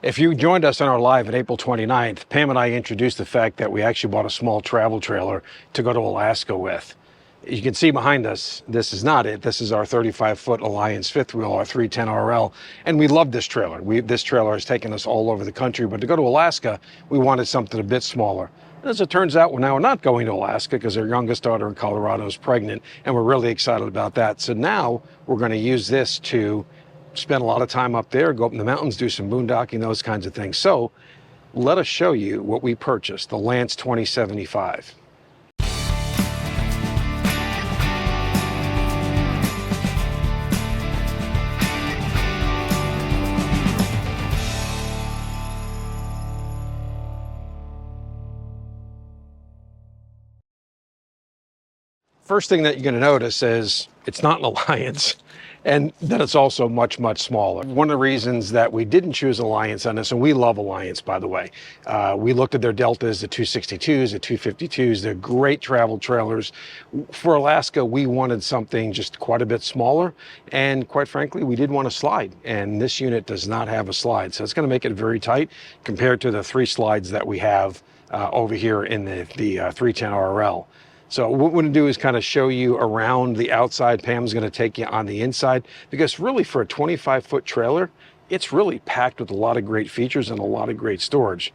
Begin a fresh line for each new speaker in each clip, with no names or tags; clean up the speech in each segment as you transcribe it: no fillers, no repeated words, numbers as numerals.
If you joined us on our live on April 29th, Pam and I introduced the fact that we actually bought a small travel trailer to go to Alaska with. You can see behind us, this is not it. This is our 35-foot Alliance fifth wheel, our 310 RL, and we love this trailer. This trailer has taken us all over the country, but to go to Alaska, we wanted something a bit smaller. As it turns out, we're not going to Alaska because our youngest daughter in Colorado is pregnant, and we're really excited about that. So now we're going to use this to spend a lot of time up there, go up in the mountains, do some boondocking, those kinds of things. So let us show you what we purchased, the Lance 2075. First thing that you're going to notice is it's not an Alliance, and that it's also much, much smaller. One of the reasons that we didn't choose Alliance on this, and we love Alliance, by the way, we looked at their Deltas, the 262s, the 252s. They're great travel trailers. For Alaska, we wanted something just quite a bit smaller, and quite frankly, we did want a slide, and this unit does not have a slide, so it's going to make it very tight compared to the 3 slides that we have over here in the 310 RL. So what we're going to do is kind of show you around the outside. Pam's going to take you on the inside, because really for a 25-foot trailer, it's really packed with a lot of great features and a lot of great storage.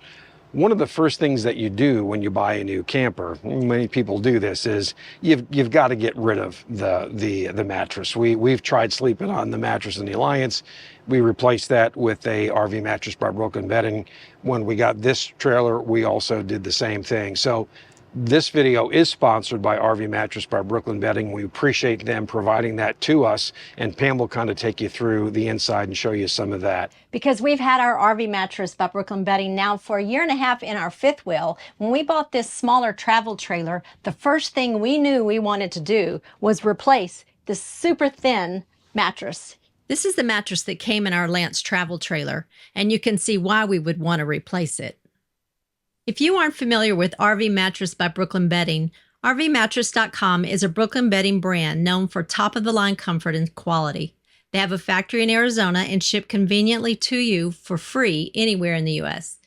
One of the first things that you do when you buy a new camper, many people do this, is you've got to get rid of the mattress. We've tried sleeping on the mattress in the Alliance. We replaced that with a RV mattress by Brooklyn Bedding. When we got this trailer, we also did the same thing. So this video is sponsored by RV Mattress by Brooklyn Bedding. We appreciate them providing that to us, and Pam will kind of take you through the inside and show you some of that.
Because we've had our RV Mattress by Brooklyn Bedding now for 1.5 years in our fifth wheel. When we bought this smaller travel trailer, the first thing we knew we wanted to do was replace this super thin mattress. This is the mattress that came in our Lance travel trailer, and you can see why we would want to replace it. If you aren't familiar with RV Mattress by Brooklyn Bedding, RVmattress.com is a Brooklyn Bedding brand known for top-of-the-line comfort and quality. They have a factory in Arizona and ship conveniently to you for free anywhere in the U.S.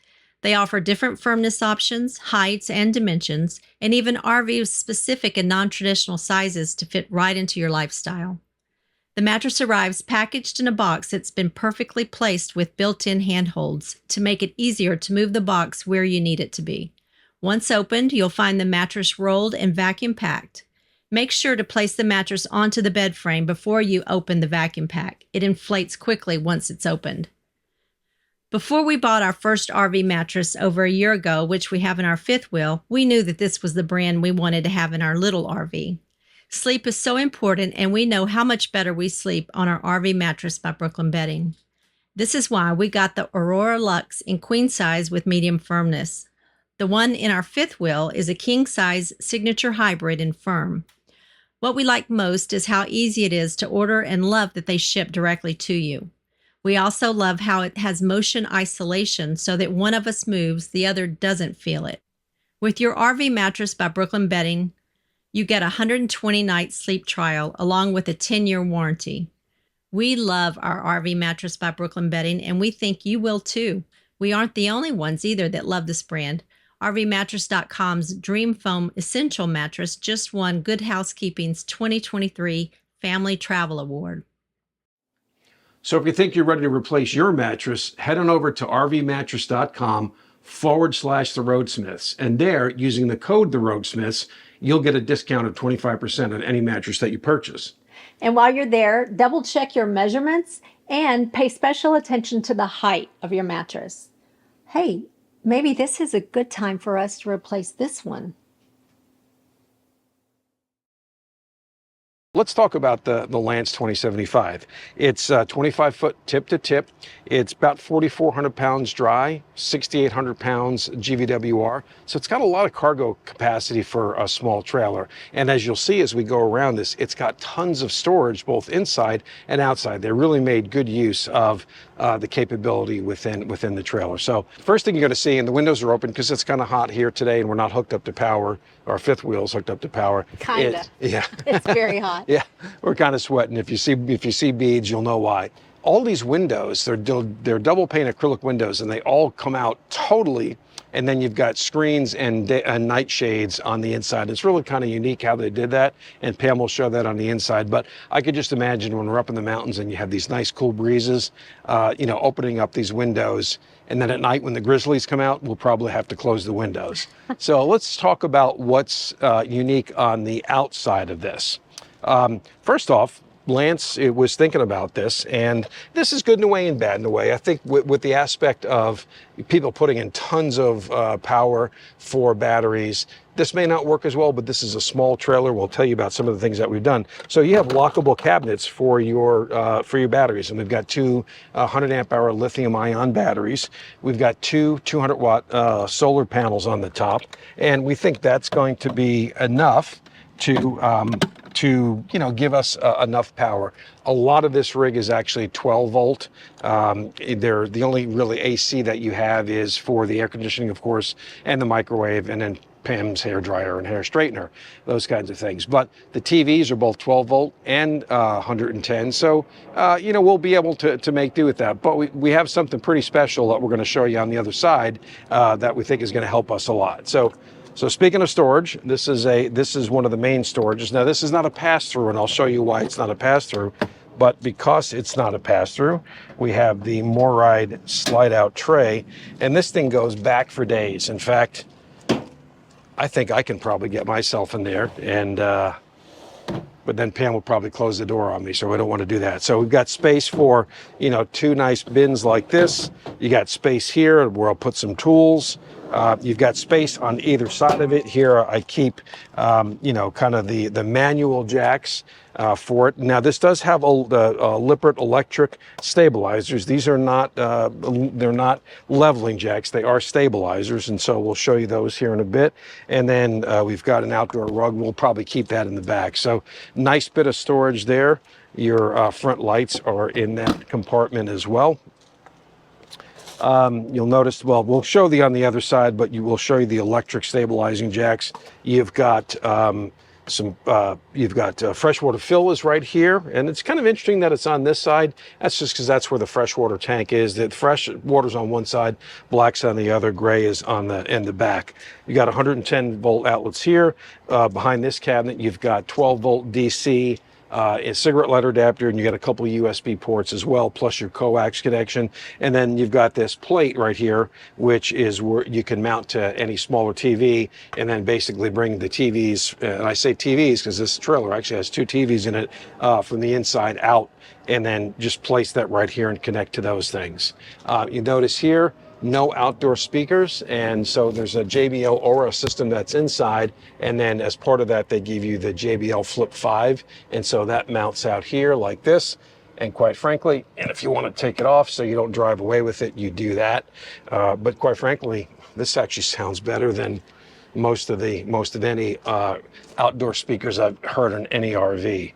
They offer different firmness options, heights, and dimensions, and even RV-specific and non-traditional sizes to fit right into your lifestyle. The mattress arrives packaged in a box that's been perfectly placed with built-in handholds to make it easier to move the box where you need it to be. Once opened, you'll find the mattress rolled and vacuum packed. Make sure to place the mattress onto the bed frame before you open the vacuum pack. It inflates quickly once it's opened. Before we bought our first RV mattress over 1 year ago, which we have in our fifth wheel, we knew that this was the brand we wanted to have in our little RV. Sleep is so important, and we know how much better we sleep on our RV Mattress by Brooklyn Bedding. This is why we got the Aurora Luxe in queen size with medium firmness. The one in our fifth wheel is a king size signature hybrid in firm. What we like most is how easy it is to order and love that they ship directly to you. We also love how it has motion isolation so that one of us moves, the other doesn't feel it. With your RV Mattress by Brooklyn Bedding, you get a 120-night sleep trial along with a 10-year warranty. We love our RV Mattress by Brooklyn Bedding, and we think you will too. We aren't the only ones either that love this brand. RVmattress.com's Dream Foam Essential Mattress just won Good Housekeeping's 2023 Family Travel Award.
So if you think you're ready to replace your mattress, head on over to RVmattress.com/TheRoadSmiths, and there, using the code TheRoadSmiths, you'll get a discount of 25% on any mattress that you purchase.
And while you're there, double check your measurements and pay special attention to the height of your mattress. Hey, maybe this is a good time for us to replace this one.
Let's talk about the Lance 2075. It's 25-foot tip to tip. It's about 4,400 pounds dry, 6,800 pounds GVWR. So it's got a lot of cargo capacity for a small trailer. And as you'll see as we go around this, it's got tons of storage both inside and outside. They really made good use of the capability within the trailer. So first thing you're going to see, and the windows are open because it's kind of hot here today and we're not hooked up to power. Our fifth wheel's hooked up to power.
Kinda.
Yeah.
It's very hot.
Yeah, we're kind of sweating. If you see beads, you'll know why. all these windows, they're double pane acrylic windows, and they all come out totally. And then you've got screens and night shades on the inside. It's really kind of unique how they did that, and Pam will show that on the inside. But I could just imagine when we're up in the mountains and you have these nice cool breezes, opening up these windows. And then at night when the grizzlies come out, we'll probably have to close the windows. So let's talk about what's unique on the outside of this. First off, Lance was thinking about this, and this is good in a way and bad in a way. I think with the aspect of people putting in tons of power for batteries, this may not work as well, but this is a small trailer. We'll tell you about some of the things that we've done. So you have lockable cabinets for your batteries, and we've got two 100 amp hour lithium ion batteries. We've got two 200 watt solar panels on the top, and we think that's going to be enough to give us enough power. A lot of this rig is actually 12 volt. The only really AC that you have is for the air conditioning, of course, and the microwave, and then Pam's hair dryer and hair straightener, those kinds of things. But the TVs are both 12 volt and 110. So, we'll be able to make do with that. But we have something pretty special that we're going to show you on the other side that we think is going to help us a lot. So speaking of storage, this is one of the main storages. Now this is not a pass-through, and I'll show you why it's not a pass-through. But because it's not a pass-through, we have the MORryde slide-out tray, and this thing goes back for days. In fact, I think I can probably get myself in there, and but then Pam will probably close the door on me, so we don't want to do that. So we've got space for, two nice bins like this. You got space here where I'll put some tools. You've got space on either side of it. Here I keep, kind of the manual jacks for it. Now this does have the Lippert electric stabilizers. These are not, they're not leveling jacks. They are stabilizers, and so we'll show you those here in a bit. And then we've got an outdoor rug. We'll probably keep that in the back. So nice bit of storage there. Your front lights are in that compartment as well. You'll notice, well, we'll show the on the other side, but we'll show you the electric stabilizing jacks. You've got freshwater fill is right here, and it's kind of interesting that it's on this side. That's just because that's where the freshwater tank is. The fresh water's on one side, black's on the other, gray is on the back. You got 110 volt outlets here. Behind this cabinet, you've got 12 volt DC. A cigarette lighter adapter, and you got a couple of USB ports as well, plus your coax connection. And then you've got this plate right here, which is where you can mount to any smaller TV, and then basically bring the TVs, and I say TVs because this trailer actually has two TVs in it, from the inside out, and then just place that right here and connect to those things. You notice here, no outdoor speakers, and so there's a JBL Aura system that's inside, and then as part of that they give you the JBL Flip 5, and so that mounts out here like this. And quite frankly, and if you want to take it off so you don't drive away with it, you do that. But quite frankly, this actually sounds better than most of any outdoor speakers I've heard in any RV.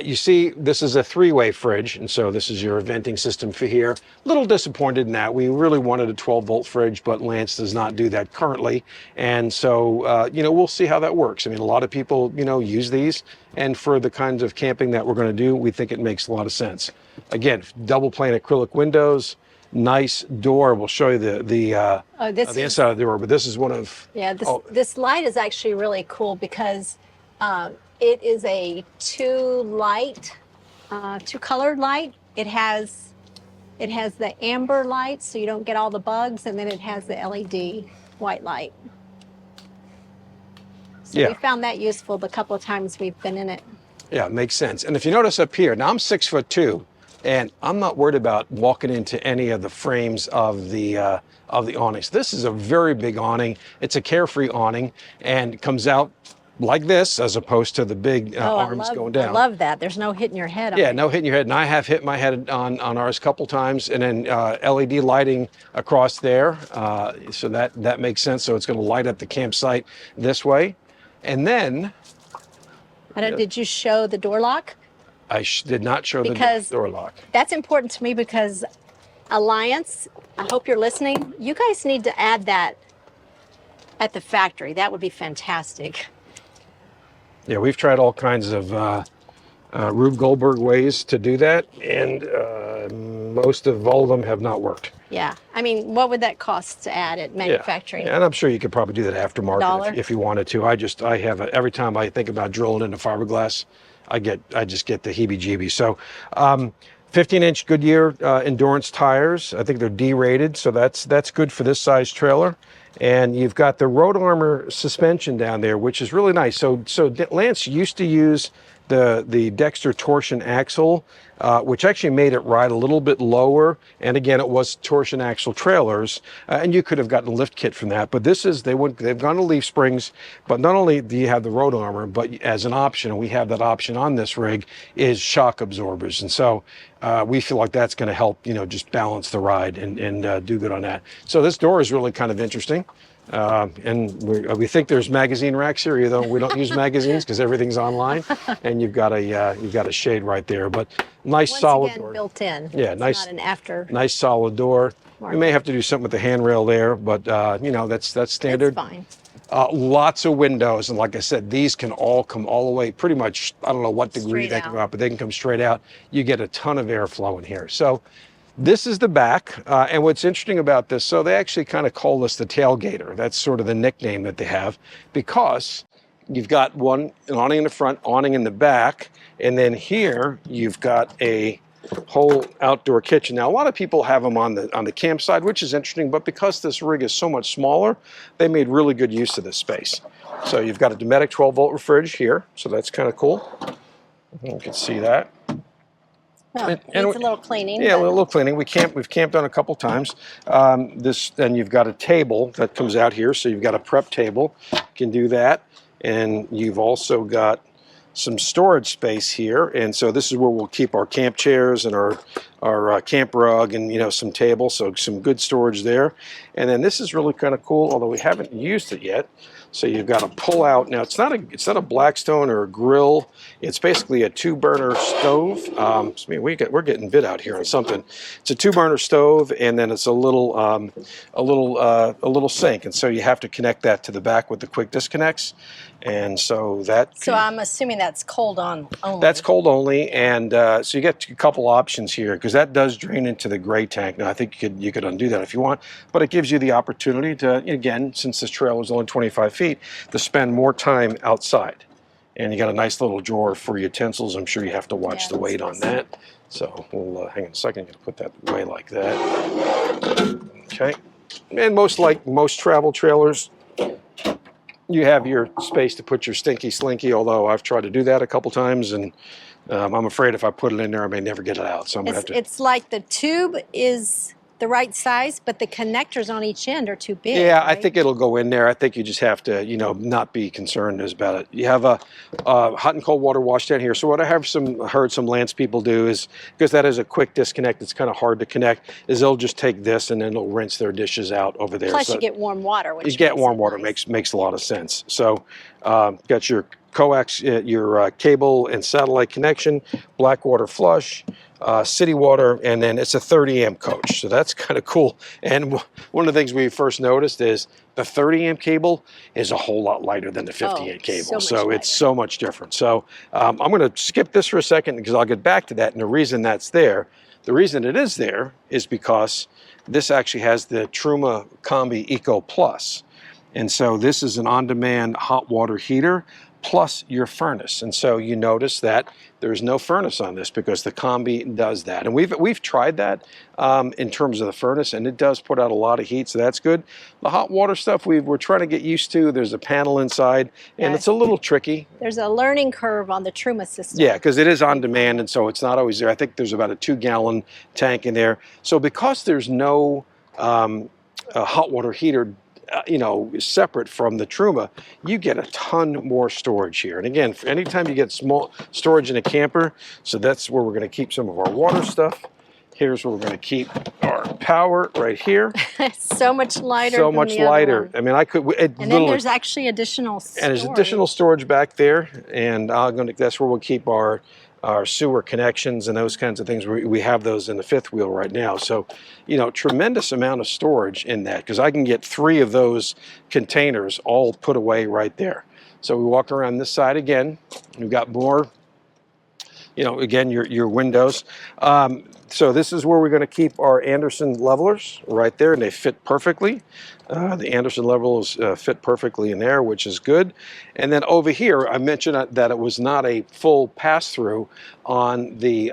You see, this is a three-way fridge, and so this is your venting system for here. A little disappointed in that. We really wanted a 12-volt fridge, but Lance does not do that currently. And so, we'll see how that works. I mean, a lot of people, use these, and for the kinds of camping that we're going to do, we think it makes a lot of sense. Again, double pane acrylic windows, nice door. We'll show you the inside of the door, but this is one of...
Yeah, this light is actually really cool because... it is a two-colored light. It has the amber light, so you don't get all the bugs, and then it has the LED white light. So
yeah,
we found that useful the couple of times we've been in it.
Yeah, it makes sense. And if you notice up here, now I'm 6'2", and I'm not worried about walking into any of the frames of the awnings. This is a very big awning. It's a carefree awning, and it comes out like this, as opposed to the big arms going down.
I love that. There's no hitting your head on
Yeah,
it.
no hitting your head. And I have hit my head on ours a couple times. And then LED lighting across there. So that makes sense. So it's going to light up the campsite this way. And then...
Did you show the door lock?
I did not show the door lock.
That's important to me because Alliance, I hope you're listening. You guys need to add that at the factory. That would be fantastic.
Yeah, we've tried all kinds of Rube Goldberg ways to do that, and most of all of them have not worked.
Yeah. I mean, what would that cost to add at manufacturing?
Yeah, and I'm sure you could probably do that aftermarket
$1?
if you wanted to. I have every time I think about drilling into fiberglass, I just get the heebie-jeebies. So, 15-inch Goodyear endurance tires. I think they're D-rated, so that's good for this size trailer. And you've got the Road Armor suspension down there, which is really nice. So Lance used to use the Dexter torsion axle, which actually made it ride a little bit lower. And again, it was torsion axle trailers, and you could have gotten a lift kit from that. But this is they've gone to leaf springs. But not only do you have the Road Armor, but as an option, and we have that option on this rig, is shock absorbers. And so we feel like that's going to help, just balance the ride and do good on that. So this door is really kind of interesting. And we think there's magazine racks here, even though we don't use magazines because everything's online. And you've got a shade right there, but nice solid door.
Built in.
Yeah,
it's
nice.
Not an after.
Nice solid door. We may have to do something with the handrail there, but that's standard.
It's fine.
Lots of windows, and like I said, these can all come all the way, pretty much. I don't know what degree
Straight
they can
out.
go out, but they can come straight out. You get a ton of airflow in here. So this is the back, and what's interesting about this, so they actually kind of call this the tailgater. That's sort of the nickname that they have, because you've got an awning in the front, awning in the back, and then here you've got a whole outdoor kitchen. Now, a lot of people have them on the campsite, which is interesting, but because this rig is so much smaller, they made really good use of this space. So you've got a Dometic 12-volt fridge here, so that's kind of cool. You can see that.
Well, needs a little cleaning.
Yeah, a little cleaning. We've camped on a couple times. Then you've got a table that comes out here, so you've got a prep table. You can do that, and you've also got some storage space here, and so this is where we'll keep our camp chairs and our camp rug and some tables. So some good storage there. And then this is really kind of cool, although we haven't used it yet. So you've got a pull out. Now it's not a Blackstone or a grill. It's basically a 2-burner stove. We're getting bit out here on something. It's a 2-burner stove, and then it's a little sink. And so you have to connect that to the back with the quick disconnects. And so
So I'm assuming that's cold on only.
That's cold only, and so you get a couple options here, because that does drain into the gray tank. Now I think you could undo that if you want, but it gives you the opportunity to, again, since this trailer is only 25 feet, to spend more time outside. And you got a nice little drawer for utensils. I'm sure you have to watch the weight on that. So we'll hang on a second. I'm going to put that away like that. Okay, and most travel trailers, you have your space to put your stinky slinky, although I've tried to do that a couple times, and I'm afraid if I put it in there, I may never get it out. So I'm going to have to...
It's like the tube is the right size, but the connectors on each end are too big.
Yeah,
right?
I think it'll go in there. I think you just have to, not be concerned about it. You have a hot and cold water wash down here. So what I have heard some Lance people do is, because that is a quick disconnect, it's kind of hard to connect, is they'll just take this and then they'll rinse their dishes out over there.
Plus you get warm water.
You get warm water, makes a lot of sense. So got your coax, your cable and satellite connection, black water flush, city water, and then it's a 30 amp coach. So that's kind of cool. And one of the things we first noticed is the 30 amp cable is a whole lot lighter than the 50 amp cable. So it's so much different. So I'm going to skip this for a second because I'll get back to that. And the reason that's there, the reason it is there is because this actually has the Truma Combi Eco Plus. And so this is an on-demand hot water heater plus your furnace. And so you notice that there's no furnace on this because the Combi does that. And we've tried that in terms of the furnace, and it does put out a lot of heat, so that's good. The hot water stuff we're trying to get used to. There's a panel inside, and it's a little tricky.
There's a learning curve on the Truma system.
Yeah, because it is on demand, and so it's not always there. I think there's about a 2-gallon tank in there. So because there's no hot water heater separate from the Truma, you get a ton more storage here. And again, anytime you get small storage in a camper, so that's where we're going to keep some of our water stuff. Here's where we're going to keep our power right here.
So much lighter.
So much lighter. I mean, I could.
And then there's actually additional storage.
And there's additional storage back there, and that's where we'll keep our sewer connections and those kinds of things. We have those in the fifth wheel right now. So, tremendous amount of storage in that, because I can get 3 of those containers all put away right there. So we walk around this side again. We've got more again, your windows. So this is where we're going to keep our Anderson levelers right there, and they fit perfectly. The Anderson levelers fit perfectly in there, which is good. And then over here, I mentioned that it was not a full pass-through on the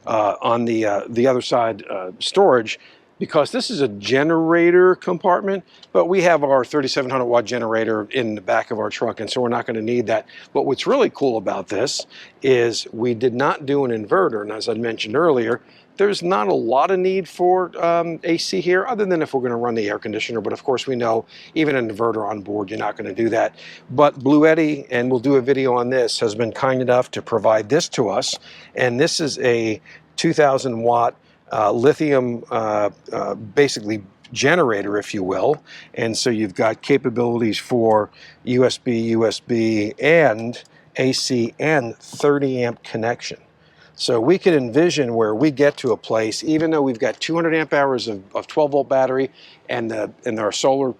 other side storage, because this is a generator compartment, but we have our 3,700 watt generator in the back of our truck, and so we're not going to need that. But what's really cool about this is we did not do an inverter, and as I mentioned earlier, there's not a lot of need for AC here, other than if we're going to run the air conditioner. But of course, we know even an inverter on board, you're not going to do that. But Blue Eddy, and we'll do a video on this, has been kind enough to provide this to us, and this is a 2,000 watt lithium basically generator, if you will. And so you've got capabilities for USB, and AC, and 30 amp connection. So we can envision where we get to a place, even though we've got 200 amp hours of 12 volt battery and our solar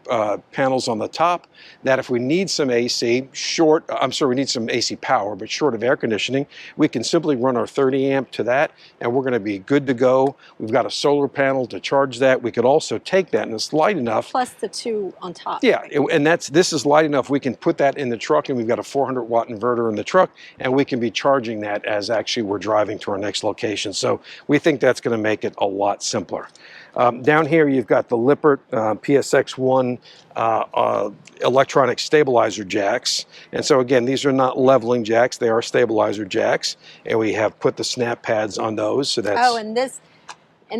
panels on the top, that if we need some AC, we need some AC power, but short of air conditioning, we can simply run our 30 amp to that, and we're going to be good to go. We've got a solar panel to charge that. We could also take that, and it's light enough.
Plus the two on top.
Yeah, and this is light enough. We can put that in the truck, and we've got a 400 watt inverter in the truck, and we can be charging that as actually we're driving to our next location. So we think that's going to make it a lot simpler. Down here, you've got the Lippert PSX1 electronic stabilizer jacks. And so again, these are not leveling jacks, they are stabilizer jacks. And we have put the snap pads on those. So that's...
Oh, and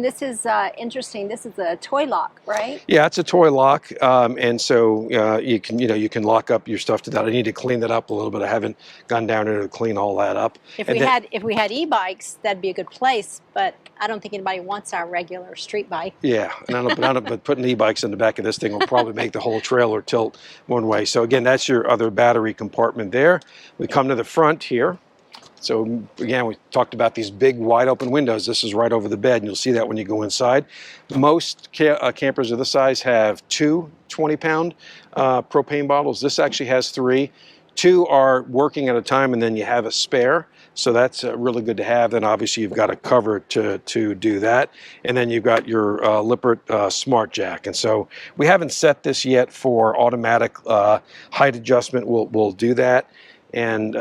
this is interesting. This is a toy lock, right?
Yeah, it's a toy lock, and so you can lock up your stuff to that. I need to clean that up a little bit. I haven't gone down there to clean all that up.
If we had e-bikes, that'd be a good place, but I don't think anybody wants our regular street bike.
Yeah, but putting e-bikes in the back of this thing will probably make the whole trailer tilt one way. So again, that's your other battery compartment there. We come to the front here. So again, we talked about these big wide open windows. This is right over the bed, and you'll see that when you go inside. Most campers of this size have two 20-pound propane bottles. This actually has three. Two are working at a time, and then you have a spare. So that's really good to have. Then obviously you've got a cover to do that. And then you've got your Lippert Smart Jack. And so we haven't set this yet for automatic height adjustment. We'll do that. And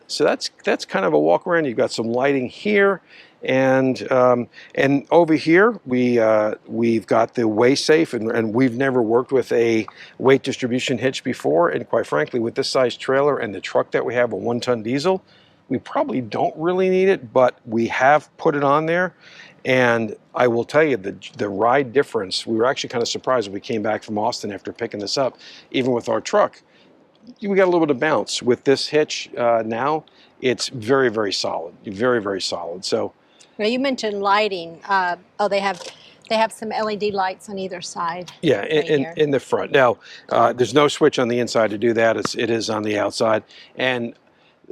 so that's kind of a walk around. You've got some lighting here, and over here we've got the weigh safe, and we've never worked with a weight distribution hitch before. And quite frankly, with this size trailer and the truck that we have, a 1-ton diesel, we probably don't really need it, but we have put it on there. And I will tell you, the ride difference, we were actually kind of surprised when we came back from Austin after picking this up, even with our truck. We got a little bit of bounce with this hitch now. It's very, very solid, very, very solid. So,
now you mentioned lighting. They have some LED lights on either side.
Yeah, in the front. Now, there's no switch on the inside to do that. It is on the outside. And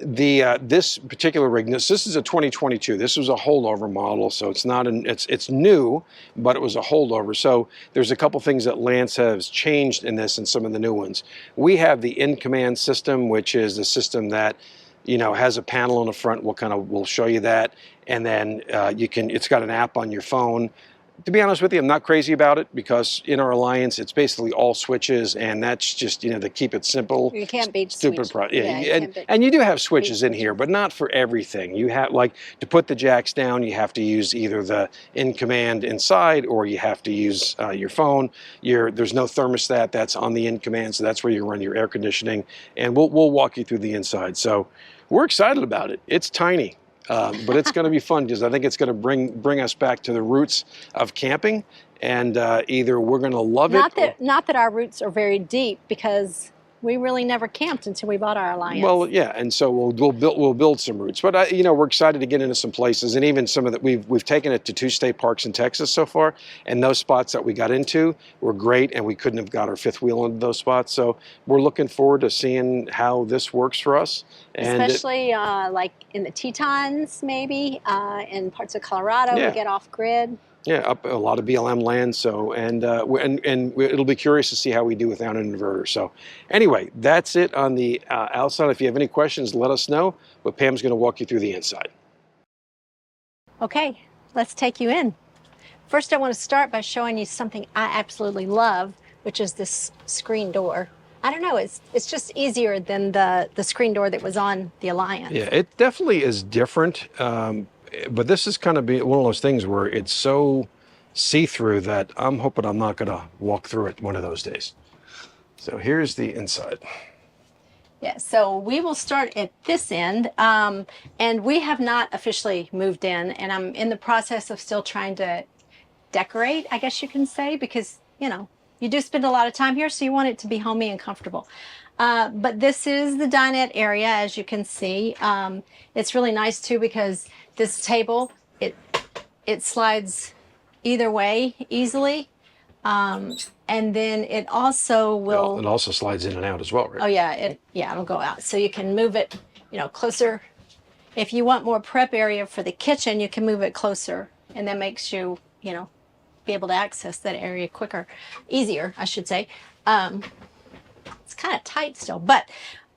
this particular rig, this is a 2022. This was a holdover model, so it's not it's new, but it was a holdover. So there's a couple things that Lance has changed in this and some of the new ones. We have the in-command system, which is the system that has a panel on the front. We'll show you that, and then it's got an app on your phone. To be honest with you, I'm not crazy about it, because in our Alliance, it's basically all switches, and that's just, to keep it simple.
You can't beat
stupid. And you do have switches in here, but not for everything. You have, like, to put the jacks down, you have to use either the in-command inside, or you have to use your phone. There's no thermostat that's on the in-command, so that's where you run your air conditioning, and we'll walk you through the inside. So we're excited about it. It's tiny. But it's going to be fun, because I think it's going to bring us back to the roots of camping, and either we're going to love it.
Not that our roots are very deep, because we really never camped until we bought our Alliance.
Well, yeah, and so we'll build some roots. But we're excited to get into some places, and even some of that we've taken it to 2 state parks in Texas so far, and those spots that we got into were great, and we couldn't have got our fifth wheel into those spots. So we're looking forward to seeing how this works for us. And
especially like in the Tetons, maybe in parts of Colorado, we get off grid.
Yeah, up a lot of BLM land. So and it'll be curious to see how we do without an inverter. So anyway, that's it on the outside. If you have any questions, let us know. But Pam's going to walk you through the inside.
Okay, let's take you in. First, I want to start by showing you something I absolutely love, which is this screen door. I don't know, it's just easier than the screen door that was on the Alliance.
Yeah, it definitely is different. But this is kind of one of those things where it's so see-through that I'm hoping I'm not going to walk through it one of those days. So here's the inside.
Yeah, so we will start at this end, and we have not officially moved in, and I'm in the process of still trying to decorate, I guess you can say, because, you know, you do spend a lot of time here, so you want it to be homey and comfortable. But this is the dinette area, as you can see. It's really nice, too, because this table, it slides either way easily. And then it also will...
It also slides in and out as well, right?
Oh yeah, it'll go out. So you can move it, you know, closer. If you want more prep area for the kitchen, you can move it closer, and that makes you, you know, be able to access that area quicker, easier, I should say. It's kind of tight still, but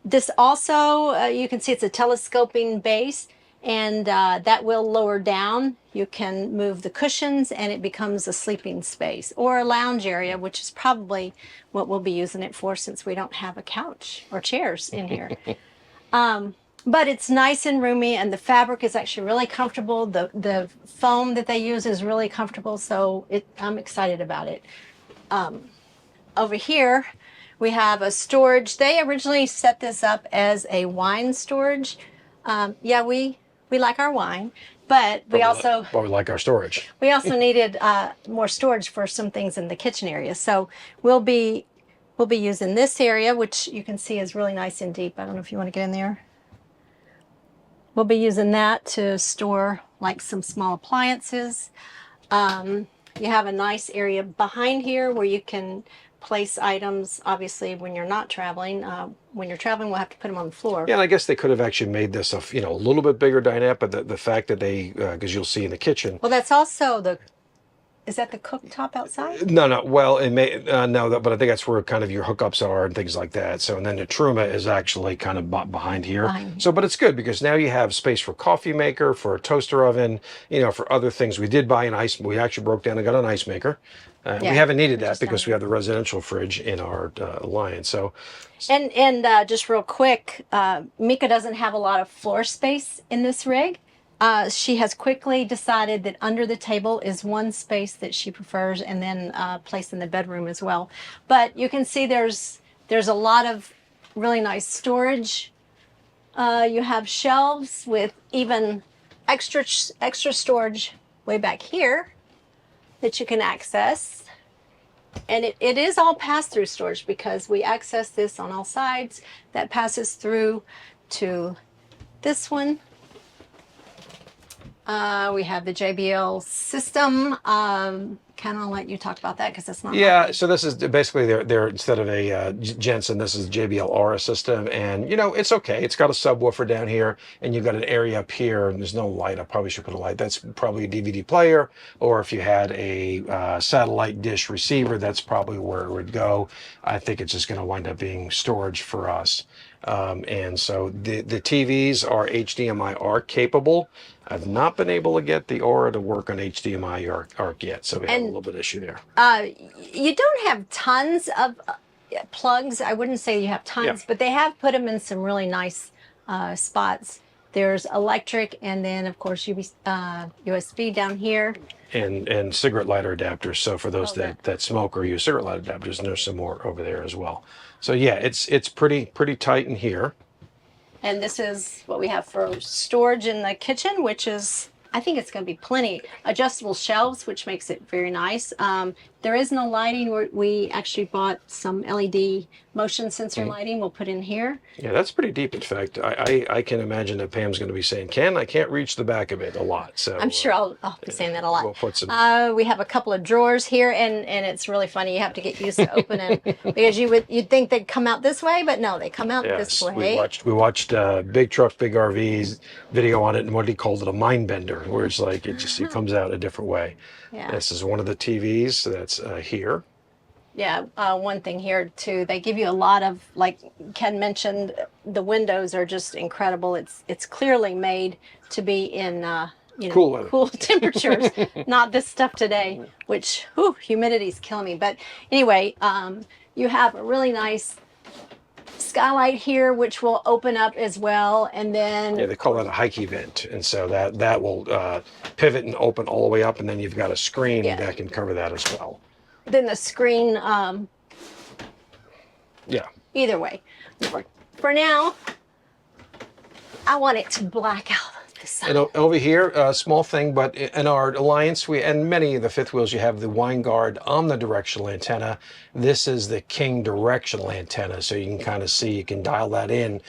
this also, you can see it's a telescoping base, and that will lower down. You can move the cushions and it becomes a sleeping space or a lounge area, which is probably what we'll be using it for since we don't have a couch or chairs in here. But it's nice and roomy, and the fabric is actually really comfortable. The foam that they use is really comfortable, so I'm excited about it. Over here, we have a storage. They originally set this up as a wine storage. Yeah, we like our wine, but we also
like our storage.
We also needed more storage for some things in the kitchen area. So we'll be using this area, which you can see is really nice and deep. I don't know if you want to get in there. We'll be using that to store like some small appliances. You have a nice area behind here where you can place items. Obviously, when you're not traveling, when you're traveling, we'll have to put them on the floor.
Yeah, and I guess they could have actually made this a little bit bigger dinette, but the fact that they, because you'll see in the kitchen.
Well, that's also is that the cooktop outside?
No. Well, it may no, but I think that's where kind of your hookups are and things like that. So, and then the truma is actually kind of behind here. So, but it's good because now you have space for coffee maker, for a toaster oven, for other things. We did buy an ice. We actually broke down and got an ice maker. We haven't needed that because we have the residential fridge in our Alliance. So,
and just real quick, Meka doesn't have a lot of floor space in this rig. She has quickly decided that under the table is one space that she prefers, and then place in the bedroom as well. But you can see there's a lot of really nice storage. You have shelves with even extra storage way back here that you can access. And it is all pass-through storage because we access this on all sides. That passes through to this one. We have the JBL system. Ken, I'll let you talk about that because it's not.
Yeah, so this is basically they're instead of a Jensen, this is JBL Aura system, and it's okay. It's got a subwoofer down here, and you've got an area up here, and there's no light. I probably should put a light. That's probably a DVD player, or if you had a satellite dish receiver, that's probably where it would go. I think it's just going to wind up being storage for us. And so the TVs are HDMI ARC capable. I've not been able to get the Aura to work on HDMI ARC yet, so we have a little bit of issue there.
You don't have tons of plugs. I wouldn't say you have tons, but they have put them in some really nice spots. There's electric, and then of course USB down here.
And cigarette lighter adapters. So for those that smoke or use cigarette lighter adapters, and there's some more over there as well. So yeah, it's pretty tight in here.
And this is what we have for storage in the kitchen, which is, I think it's going to be plenty. Adjustable shelves, which makes it very nice. There is no lighting. We actually bought some LED motion sensor lighting we'll put in here. Yeah,
that's pretty deep. In fact, I can imagine that Pam's going to be saying, Ken, I can't reach the back of it a lot. So
I'm sure I'll be saying that a lot.
We'll put some...
we have a couple of drawers here, and it's really funny. You have to get used to opening because you'd think they'd come out this way, but no, they come out this way.
We watched Big Truck, Big RV's video on it, and what he called it a mind bender, where it's like it comes out a different way. Yeah. This is one of the TVs that's here.
Yeah, one thing here too, they give you a lot of, like Ken mentioned, the windows are just incredible. It's clearly made to be in you know,
Cool weather.
cool temperatures, not this stuff today, which, whew, humidity's killing me. But anyway, you have a really nice skylight here, which will open up as well. And then
Yeah, they call that a hikey vent. And so that will pivot and open all the way up. And then you've got a screen
Yeah.
that can cover that as well.
then the screen,
Yeah.
either way. For now, I want it to black out the sun.
And over here, a small thing, but in our Alliance, and many of the fifth wheels, you have the Winegard omnidirectional antenna. This is the King directional antenna, so you can kind of see, you can dial that in,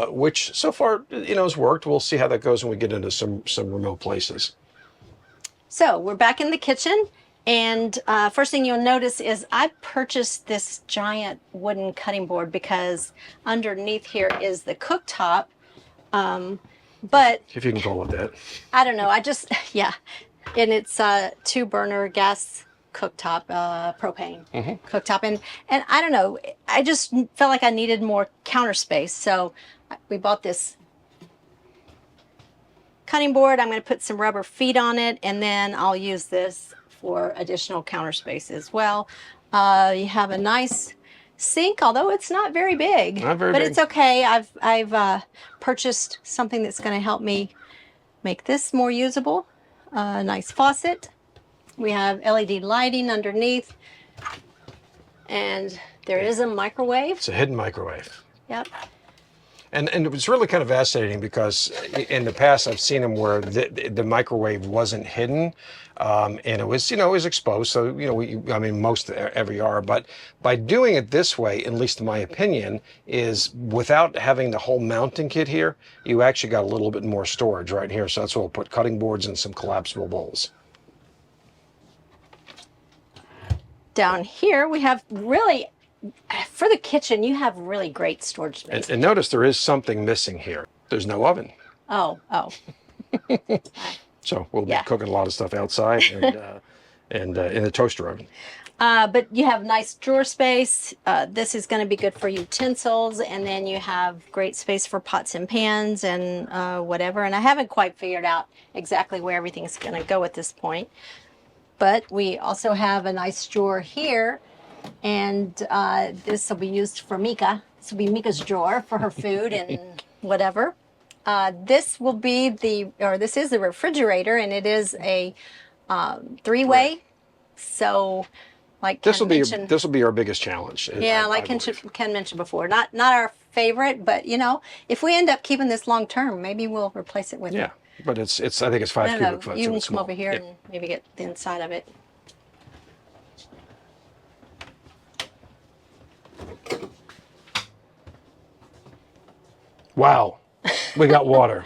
which so far, has worked. We'll see how that goes when we get into some remote places.
So we're back in the kitchen, and first thing you'll notice is I purchased this giant wooden cutting board because underneath here is the cooktop. But
If you can call it that.
I don't know. Yeah. And it's a 2-burner gas cooktop, propane cooktop. And I don't know. I just felt like I needed more counter space. So we bought this cutting board. I'm going to put some rubber feet on it, and then I'll use this for additional counter space as well. You have a nice sink, although it's not very big.
Not very
but
big.
it's okay. I've purchased something that's going to help me make this more usable. A nice faucet. We have LED lighting underneath, and there is a microwave.
It's a hidden microwave.
Yep.
And it was really kind of fascinating because in the past I've seen them where the microwave wasn't hidden, and it was it was exposed. So most every are, but by doing it this way, at least in my opinion, is without having the whole mounting kit here, you actually got a little bit more storage right here. So that's where we'll put cutting boards and some collapsible bowls.
Down here we have really, for the kitchen, you have really great storage space.
And notice there is something missing here. There's no oven.
Oh.
So we'll be
Yeah.
cooking a lot of stuff outside and in the toaster oven.
But you have nice drawer space. This is going to be good for utensils, and then you have great space for pots and pans and whatever. And I haven't quite figured out exactly where everything's going to go at this point. But we also have a nice drawer here, and this will be used for Meka. This will be Meka's drawer for her food and whatever. This is the refrigerator, and it is a 3-way.
Right.
So, like
This
Ken
will
mentioned,
be our biggest challenge.
yeah, like Ken mentioned before, not our favorite, but if we end up keeping this long term, maybe we'll replace it with.
Yeah, but I think it's 5 cubic foot.
You
so
can
it's
come
small.
over here
Yeah.
and maybe get the inside of it.
Wow, we got water.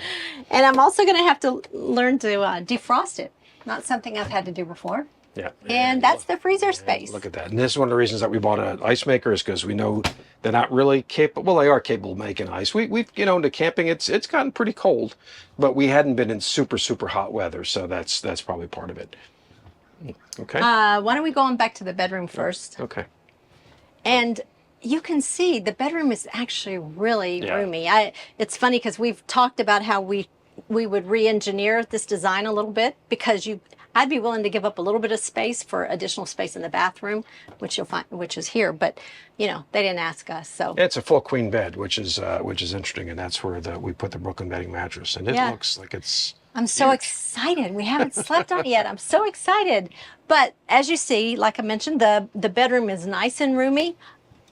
And I'm also going to have to learn to defrost it. Not something I've had to do before.
Yeah.
And that's the freezer space.
Look at that. And this is one of the reasons that we bought an ice maker, is because we know they're not really capable. Well, they are capable of making ice. We've into camping, it's gotten pretty cold, but we hadn't been in super, super hot weather. So that's probably part of it. Okay.
Why don't we go on back to the bedroom first?
Okay.
And you can see the bedroom is actually really
Yeah.
roomy. It's funny because we've talked about how we would re-engineer this design a little bit, because I'd be willing to give up a little bit of space for additional space in the bathroom, which you'll find, which is here. But they didn't ask us, so.
It's a full queen bed, which is interesting, and that's where we put the Brooklyn bedding mattress, and it
Yeah.
looks like it's.
I'm so excited. We haven't slept on it yet. I'm so excited. But as you see, like I mentioned, the bedroom is nice and roomy.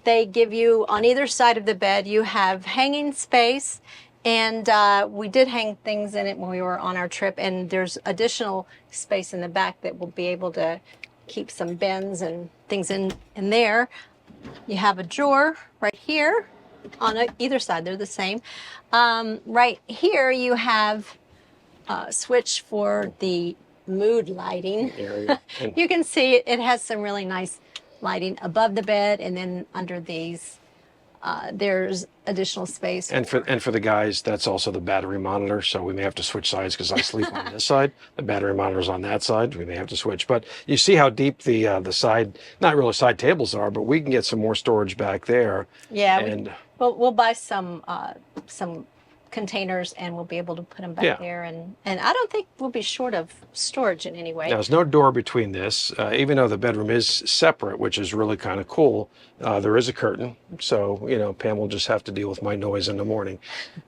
They give you, on either side of the bed, you have hanging space. And we did hang things in it when we were on our trip. And there's additional space in the back that we'll be able to keep some bins and things in there. You have a drawer right here on either side. They're the same. Right here you have a switch for the mood lighting.
Area. And
You can see it has some really nice lighting above the bed, and then under these there's additional space.
And for the guys, that's also the battery monitor. So we may have to switch sides, because I sleep on this side. The battery monitor's on that side. We may have to switch. But you see how deep the side, not really side tables are, but we can get some more storage back there.
Yeah,
And
we'll buy some containers, and we'll be able to put them back
Yeah.
there. And I don't think we'll be short of storage in any way.
Now, there's no door between this, even though the bedroom is separate, which is really kind of cool. There is a curtain, so Pam will just have to deal with my noise in the morning.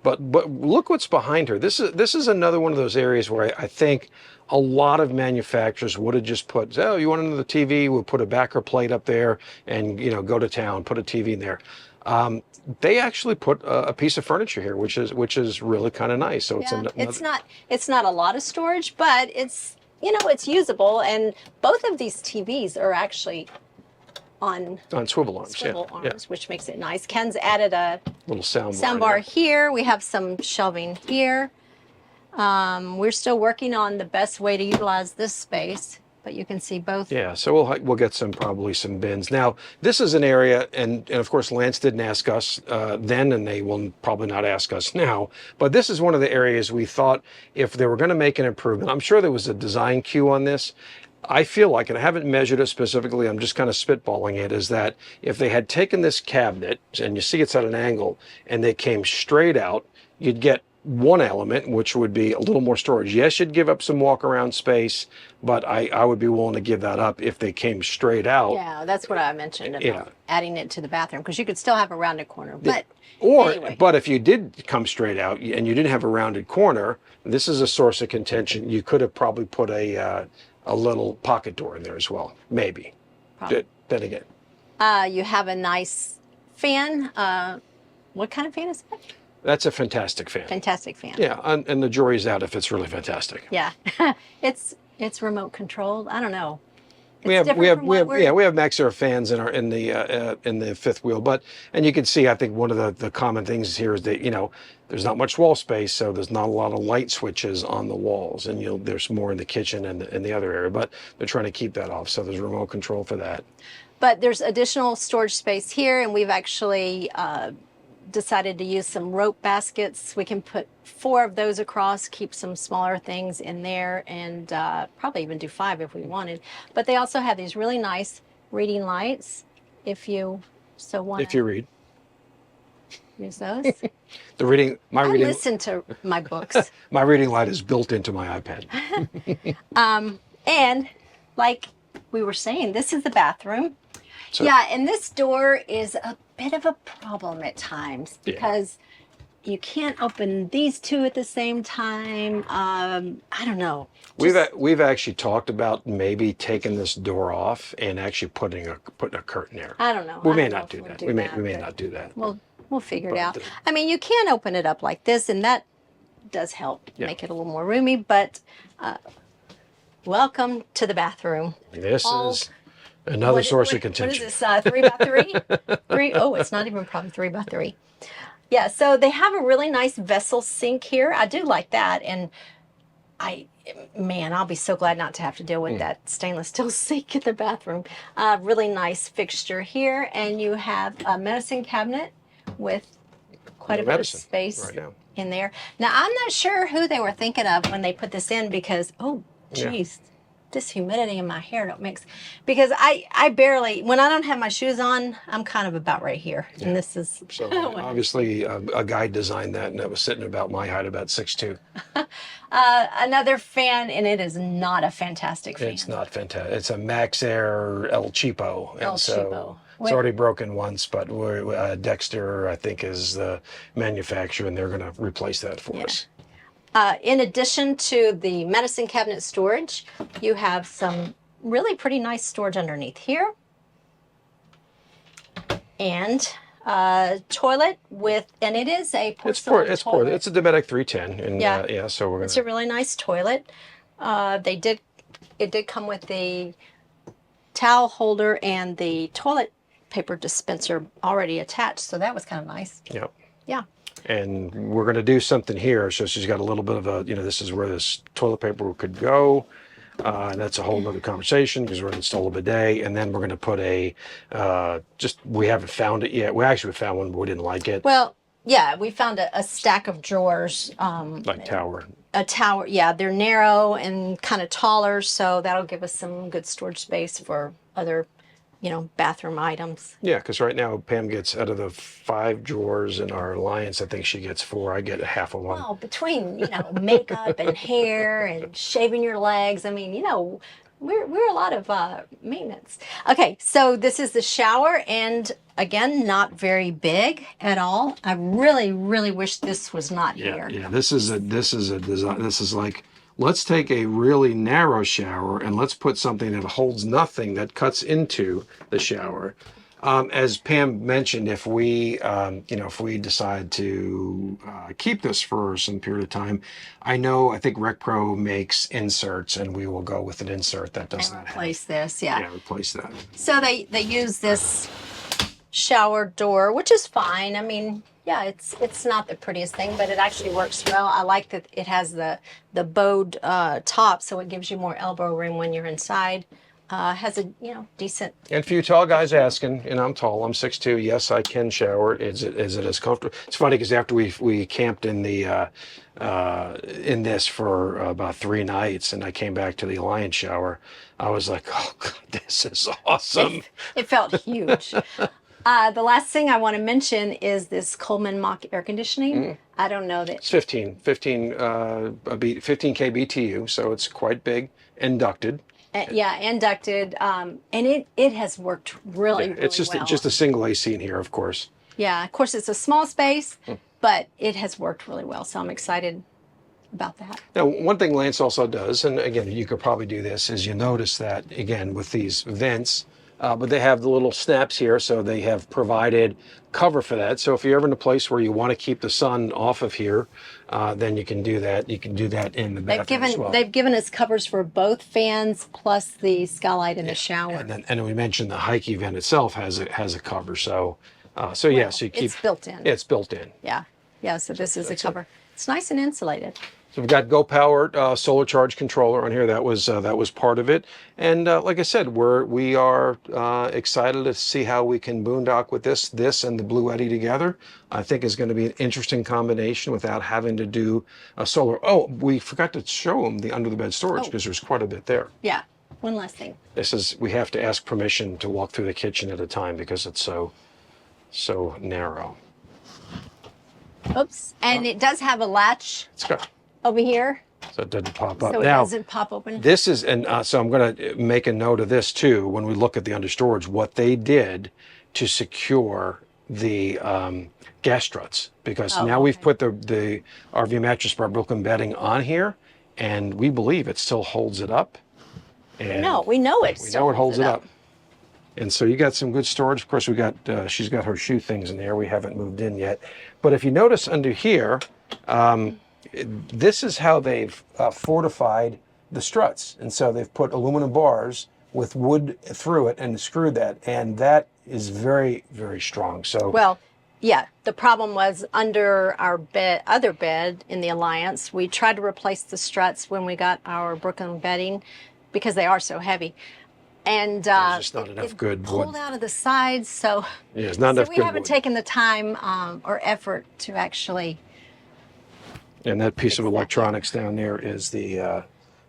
But look what's behind her. This is another one of those areas where I think a lot of manufacturers would have just put, oh, you want another TV? We'll put a backer plate up there, and go to town, put a TV in there. They actually put a piece of furniture here, which is really kind of nice. So
it's not a lot of storage, but it's it's usable. And both of these TVs are actually on
swivel arms,
arms, which makes it nice. Ken's added a
little sound
bar here. We have some shelving here. We're still working on the best way to utilize this space, but you can see both.
Yeah, so we'll get probably some bins. Now, this is an area, and of course Lance didn't ask us then, and they will probably not ask us now, but this is one of the areas we thought if they were going to make an improvement, I'm sure there was a design cue on this. I feel like, and I haven't measured it specifically, I'm just kind of spitballing it, is that if they had taken this cabinet, and you see it's at an angle, and they came straight out, you'd get one element, which would be a little more storage. Yes, you'd give up some walk around space, but I would be willing to give that up if they came straight out.
Yeah, that's what I mentioned about adding it to the bathroom, because you could still have a rounded corner. But anyway.
But if you did come straight out and you didn't have a rounded corner, this is a source of contention. You could have probably put a little pocket door in there as well, maybe. Probably. Then again,
you have a nice fan. What kind of fan is that?
That's a fantastic fan.
Fantastic fan.
Yeah, and the jury's out if it's really fantastic.
Yeah, it's remote controlled. I don't know.
We have Maxxair fans in the fifth wheel, and you can see, I think one of the common things here is that there's not much wall space, so there's not a lot of light switches on the walls, and there's more in the kitchen and in the other area, but they're trying to keep that off, so there's remote control for that.
But there's additional storage space here, and we've actually decided to use some rope baskets. We can put 4 of those across, keep some smaller things in there, and probably even do 5 if we wanted. But they also have these really nice reading lights if you so want.
If you read.
Use those.
I
listen to my books.
My reading light is built into my iPad.
And like we were saying, this is the bathroom.
So,
and this door is a bit of a problem at times because you can't open these 2 at the same time. I don't know.
We've actually talked about maybe taking this door off and actually putting a curtain there.
I don't know.
We may not do that. We may not do that.
We'll figure it out. I mean, you can open it up like this, and that does help make it a little more roomy. But welcome to the bathroom.
This is another source of contention.
What is this? 3 by 3? 3? Oh, it's not even probably 3 by 3. Yeah. So they have a really nice vessel sink here. I do like that, and I'll be so glad not to have to deal with that stainless steel sink in the bathroom. Really nice fixture here, and you have a medicine cabinet with quite a bit of space in there. Now, I'm not sure who they were thinking of when they put this in because, this humidity in my hair don't mix. Because I barely, when I don't have my shoes on, I'm kind of about right here. Yeah. And this is...
So obviously a guy designed that, and that was sitting about my height, about 6'2".
Another fan, and it is not a fantastic fan.
It's not fantastic. It's a Maxxair El Cheapo.
Cheapo.
It's already broken once, but Dexter, I think, is the manufacturer, and they're going to replace that for us.
In addition to the medicine cabinet storage, you have some really pretty nice storage underneath here. And toilet and it is a porcelain toilet.
It's a Dometic 310. And so we're going to...
It's a really nice toilet. It did come with the towel holder and the toilet paper dispenser already attached, so that was kind of nice.
Yep.
Yeah.
And we're going to do something here. So she's got a little bit of a, this is where this toilet paper could go. And that's a whole other conversation because we're going to install a bidet. And then we're going to put we haven't found it yet. We actually found one, but we didn't like it.
Well, yeah, we found a stack of drawers.
Like tower.
A tower, yeah. They're narrow and kind of taller, so that'll give us some good storage space for other you know, bathroom items.
Yeah, because right now Pam gets out of the 5 drawers in our alliance, I think she gets 4. I get half of one.
Well, between, you know, makeup and hair and shaving your legs, I mean, you know, we're a lot of maintenance. Okay, so this is the shower, and again, not very big at all. I really, really wish this was not here.
Yeah, this is a design. This is like, let's take a really narrow shower and let's put something that holds nothing that cuts into the shower. As Pam mentioned, if we, if we decide to keep this for some period of time, I think RecPro makes inserts, and we will go with an insert that does
And
not have.
replace this, yeah.
Yeah, replace that.
So they use this shower door, which is fine. I mean, yeah, it's not the prettiest thing, but it actually works well. I like that it has the bowed top, so it gives you more elbow room when you're inside. Has a, you know, decent.
And for you tall guys asking, and I'm tall, I'm 6'2". Yes, I can shower. Is it as comfortable? It's funny because after we camped in the in this for about 3 nights, and I came back to the Alliance shower, I was like, oh God, this is awesome.
It felt huge. The last thing I want to mention is this Coleman Mach air conditioning. I don't know that.
It's 15 kBTU, so it's quite big, inducted.
Yeah, inducted, and it has worked really, really
It's just
well.
just a single AC in here, of course.
Yeah, of course it's a small space, but it has worked really well. So I'm excited about that.
Now, one thing Lance also does, and again, you could probably do this, is you notice that, again, with these vents, but they have the little snaps here, so they have provided cover for that. So if you're ever in a place where you want to keep the sun off of here, then you can do that. You can do that in the bathroom as well.
They've given us covers for both fans plus the skylight in the shower.
And we mentioned the Heike vent itself has a cover. So so you keep
It's built in.
Yeah, it's built in.
Yeah, yeah. So this is a cover. It's nice and insulated.
So we've got Go Power solar charge controller on here. That was part of it. And like I said, we are excited to see how we can boondock with this and the Blue Eddy together. I think is going to be an interesting combination without having to do a solar. Oh, we forgot to show them the under the bed storage because there's quite a bit there.
Yeah. One last thing.
We have to ask permission to walk through the kitchen at a time because it's so narrow.
Oops. And it does have a latch
It's got.
over here,
So it doesn't pop up.
so it
Now,
doesn't pop open.
this is, and so I'm going to make a note of this too when we look at the understorage, what they did to secure the gas struts, because now we've put the RV mattress bar Brooklyn bedding on here, and we believe it still holds it up. And
No, we know it.
we know it holds it up. And so you got some good storage. Of course, we got she's got her shoe things in there. We haven't moved in yet, but if you notice under here. This is how they've fortified the struts. And so they've put aluminum bars with wood through it and screwed that. And that is very, very strong. So,
Well, yeah, the problem was under our other bed in the Alliance, we tried to replace the struts when we got our Brooklyn bedding because they are so heavy. And
there's just not enough good wood.
pulled out of the sides. So,
Yeah, it's not enough
we
good
haven't
wood.
taken the time or effort to actually.
And that piece of electronics down there is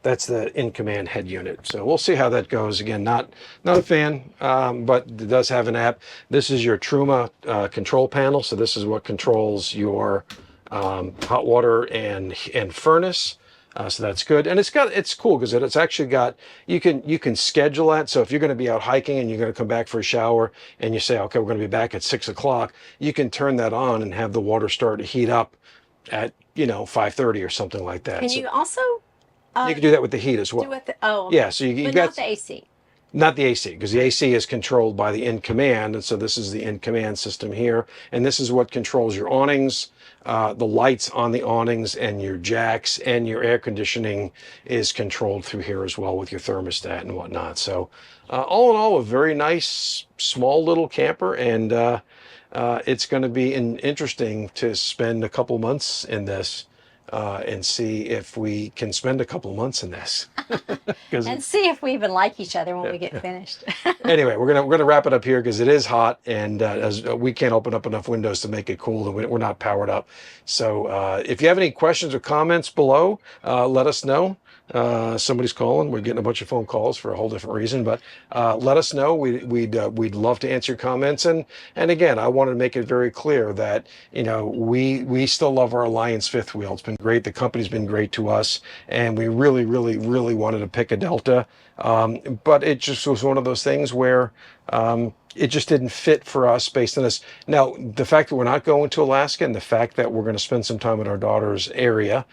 that's the in-command head unit. So we'll see how that goes. Again, not a fan, but it does have an app. This is your Truma control panel. So this is what controls your hot water and furnace. So that's good. And it's cool because it's actually got, you can schedule that. So if you're going to be out hiking and you're going to come back for a shower and you say, okay, we're going to be back at 6 o'clock, you can turn that on and have the water start to heat up at 5:30 or something like that.
Can
So
you also
you can do that with the heat as well.
do it? Oh,
Yeah, so you
but
got
not the AC.
not the AC, because the AC is controlled by the in-command, and so this is the in-command system here, and this is what controls your awnings, the lights on the awnings, and your jacks, and your air conditioning is controlled through here as well with your thermostat and whatnot. So all in all, a very nice, small little camper, and it's going to be interesting to spend a couple months in this and see if we can spend a couple months in this.
And see if we even like each other when we get finished.
Anyway, we're gonna wrap it up here because it is hot, and as we can't open up enough windows to make it cool, and we're not powered up. So if you have any questions or comments below, let us know. Somebody's calling. We're getting a bunch of phone calls for a whole different reason, but let us know. We'd love to answer your comments. And again, I wanted to make it very clear that, you know, we still love our Alliance fifth wheel. It's been great. The company's been great to us, and we really, really, really wanted to pick a Delta. But it just was one of those things where it just didn't fit for us based on this. Now, the fact that we're not going to Alaska and the fact that we're going to spend some time in our daughter's area,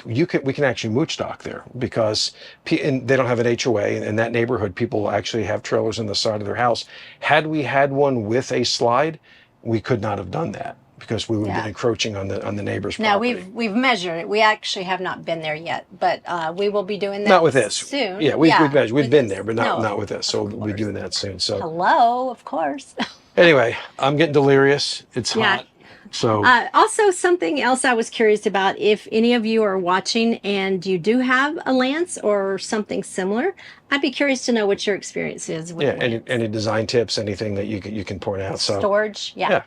we can actually mooch dock there because and they don't have an HOA. In that neighborhood, people actually have trailers on the side of their house. Had we had one with a slide, we could not have done that because we would have been encroaching on the neighbor's property.
Now we've measured it. We actually have not been there yet, but we will be doing that.
Not with this
soon.
Yeah, we've measured. We've been there, but not with this. So we'll be doing that soon. So
hello, of course.
Anyway, I'm getting delirious. It's hot. So
also something else I was curious about, if any of you are watching and you do have a Lance or something similar, I'd be curious to know what your experience is with
any design tips, anything that you can point out. So
storage. Yeah.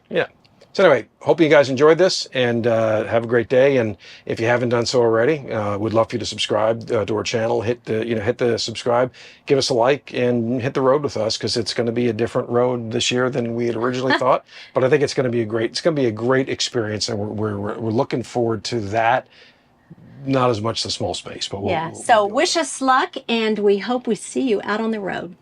So anyway, hope you guys enjoyed this and have a great day. And if you haven't done so already, we'd love for you to subscribe to our channel. Hit the subscribe, give us a like, and hit the road with us because it's going to be a different road this year than we had originally thought. But I think it's going to be a great experience, and we're looking forward to that. Not as much the small space, but
so wish us luck, and we hope we see you out on the road.